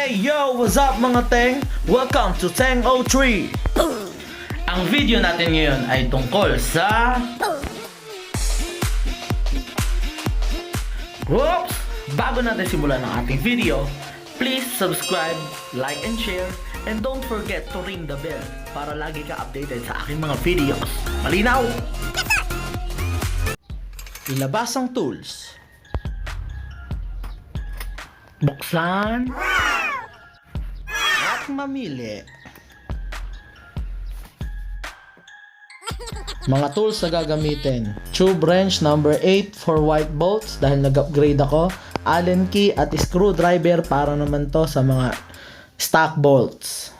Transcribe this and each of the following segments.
Hey yo! What's up mga Teng? Welcome to Teng 03! Ang video natin ngayon ay tungkol sa... Whoops! Bago natin simulan ang ating video, please subscribe, like and share, and don't forget to ring the bell para lagi ka updated sa aking mga videos. Malinaw! Ilabas ang tools. Buksan at mamili. Mga tools na gagamitin: tube wrench number 8 for white bolts dahil nag-upgrade ako, Allen key at screwdriver para naman to sa mga stock bolts.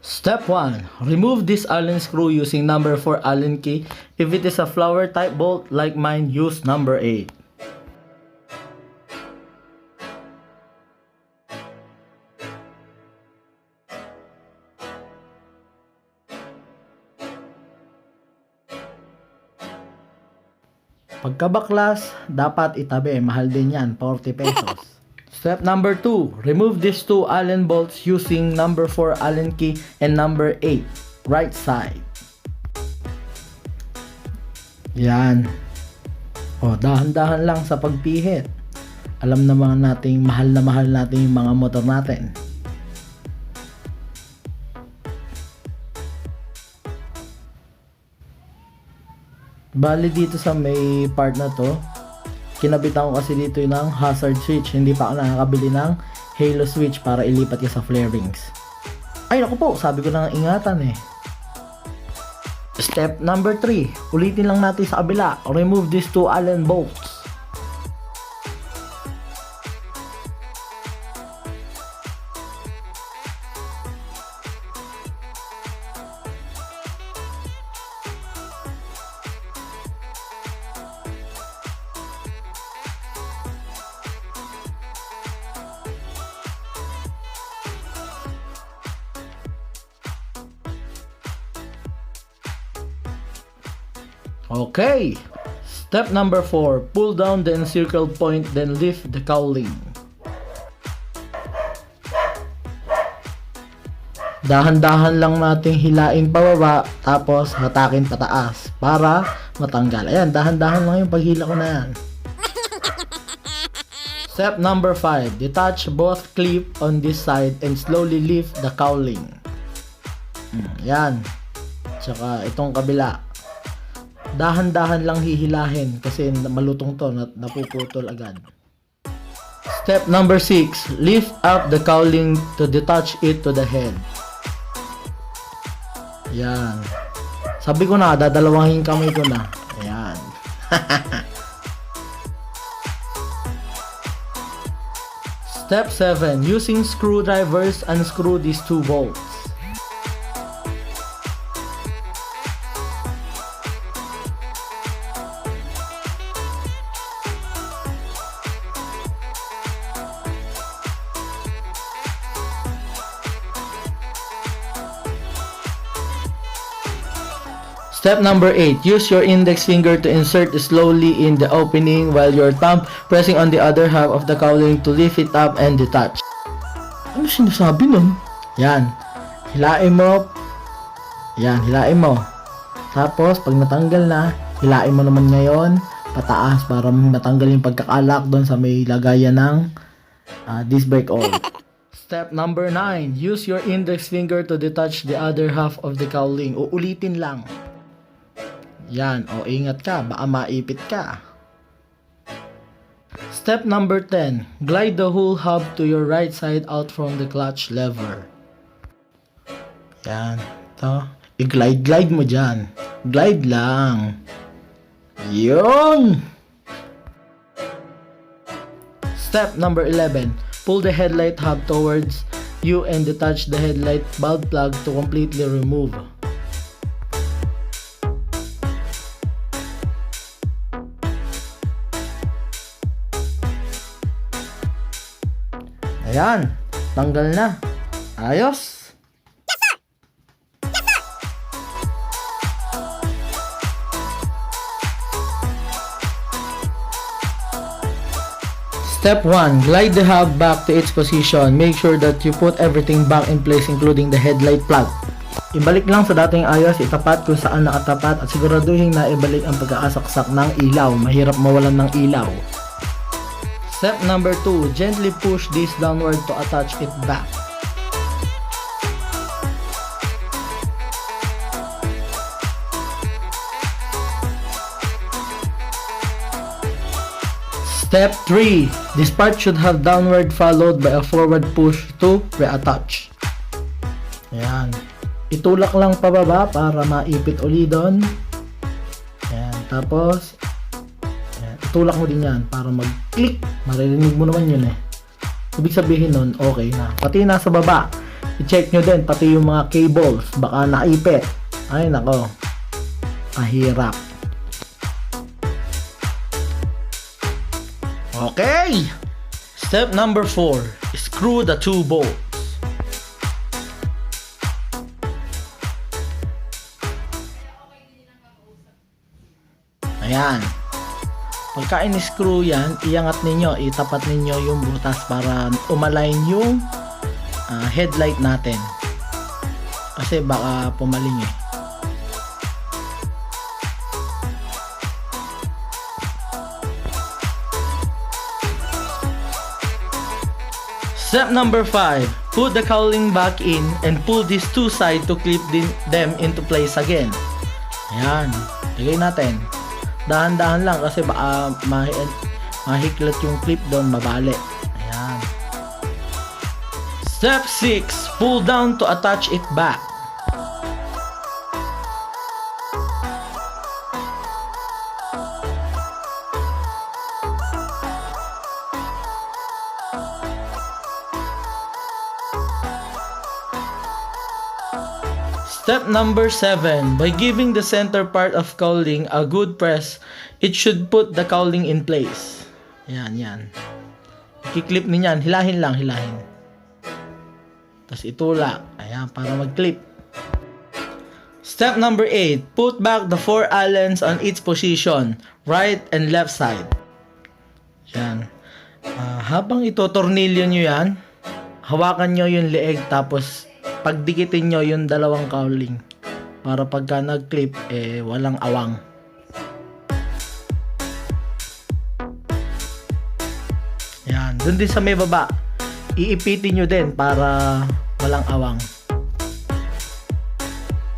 Step 1. Remove this Allen screw using number 4 Allen key. If it is a flower type bolt like mine, use number 8. Pagkabaklas, dapat itabi. Mahal din yan, 40 pesos. Step number 2. Remove these two Allen bolts using number 4 Allen key and number 8, right side. Yan. O, dahan-dahan lang sa pagpihit. Alam naman natin, mahal natin yung mga motor natin. Bali dito sa may part na to, kinabitan ko kasi dito ng hazard switch. Hindi pa ako nakakabili ng halo switch para ilipat yung sa flare rings. Ay naku po, sabi ko na ingatan eh. Step number 3. Ulitin lang natin sa kabila. Remove these two Allen bolts. Okay. Step number 4. Pull down the encircled point, then lift the cowling. Dahan-dahan lang nating hilain pababa, tapos hatakin pataas para matanggal. Ayan, dahan-dahan lang yung paghila ko na yan. Step number 5. Detach both clip on this side and slowly lift the cowling. Yan. Tsaka itong kabila. Dahan-dahan lang hihilahin kasi malutong to, napuputol agad. Step number 6. Lift up the cowling to detach it to the head. Yan. Sabi ko na, dadalawahin kamay ko na. Ayan. Step 7. Using screwdrivers, unscrew these two bolts. Step number 8. Use your index finger to insert slowly in the opening while your thumb pressing on the other half of the cowling to lift it up and detach. Ano sinasabi nun? Yan. Hilain mo. Yan, hilain mo. Tapos, pag natanggal na, hilain mo naman ngayon pataas para matanggal yung pagkakalak doon sa may lagayan ng disc brake oil. Step number 9. Use your index finger to detach the other half of the cowling. Uulitin lang. Yan, o ingat ka, baka maipit ka. Step number 10. Glide the whole hub to your right side out from the clutch lever. Yan, ito. I-glide mo dyan. Glide lang. Yun! Step number 11. Pull the headlight hub towards you and detach the headlight bulb plug to completely remove. Ayan, tanggal na. Ayos. Step 1. Glide the hub back to its position. Make sure that you put everything back in place including the headlight plug. Ibalik lang sa dating ayos, itapat kung saan nakatapat at siguraduhin na ibalik ang pagkakasaksak ng ilaw. Mahirap mawalan ng ilaw. Step number 2. Gently push this downward to attach it back. Step 3. This part should have downward followed by a forward push to reattach. Ayan. Itulak lang pababa para maipit uli doon. Ayan. Tapos, ayan. Itulak mo din yan para mag-click. Maririnig mo naman yun eh. Ibig sabihin nun, okay na. Pati nasa baba, i-check nyo din, pati yung mga cables. Baka naipit. Ay, nako. Kahirap. Okay! Step number 4. Screw the 2 bolts. Ayan. Pagka in-screw yan, iangat ninyo, itapat ninyo yung butas para umalign yung headlight natin. Kasi baka pumaling eh. Step number 5. Put the cowling back in and pull these two sides to clip them into place again. Ayan. Lagay natin. Dahan-dahan lang kasi baka mahiklat yung clip doon, mabali. Ayan. Step 6. Pull down to attach it back. Step number 7. By giving the center part of cowling a good press, it should put the cowling in place. Yan, yan. I-clip niyan, hilahin lang, hilahin. Tapos itulak. Ayan, para mag-clip. Step number 8. Put back the 4 allenst on its position, right and left side. Yan. Habang ito, tornilyo nyo yan, hawakan nyo yung leeg, tapos pagdikitin nyo yung dalawang cowling para pagka nag-clip walang awang. Yan, dun din sa may baba iipitin nyo din para walang awang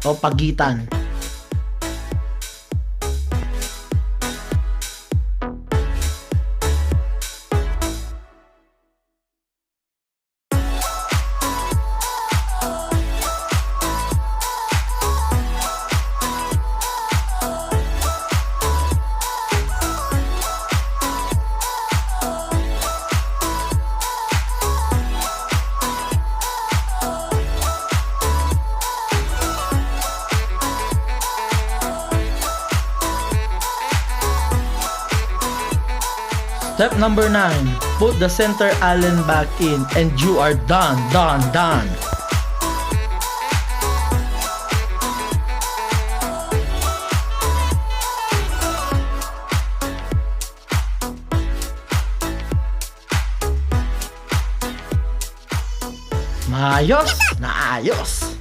o pagitan. Step number 9. Put the center allen back in and you are done. Maayos na ayos.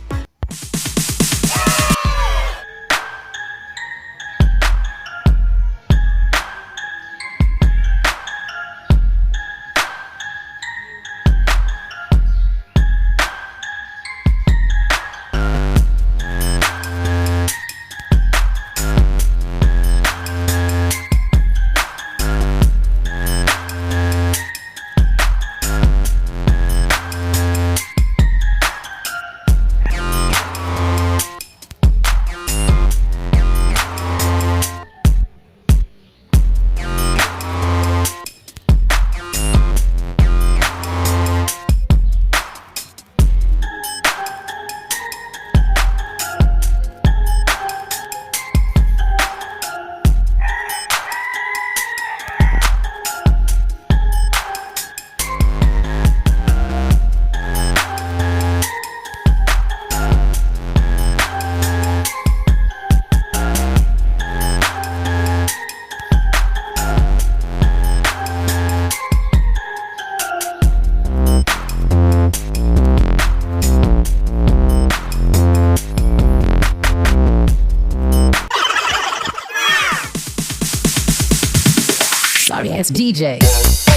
Party as DJ.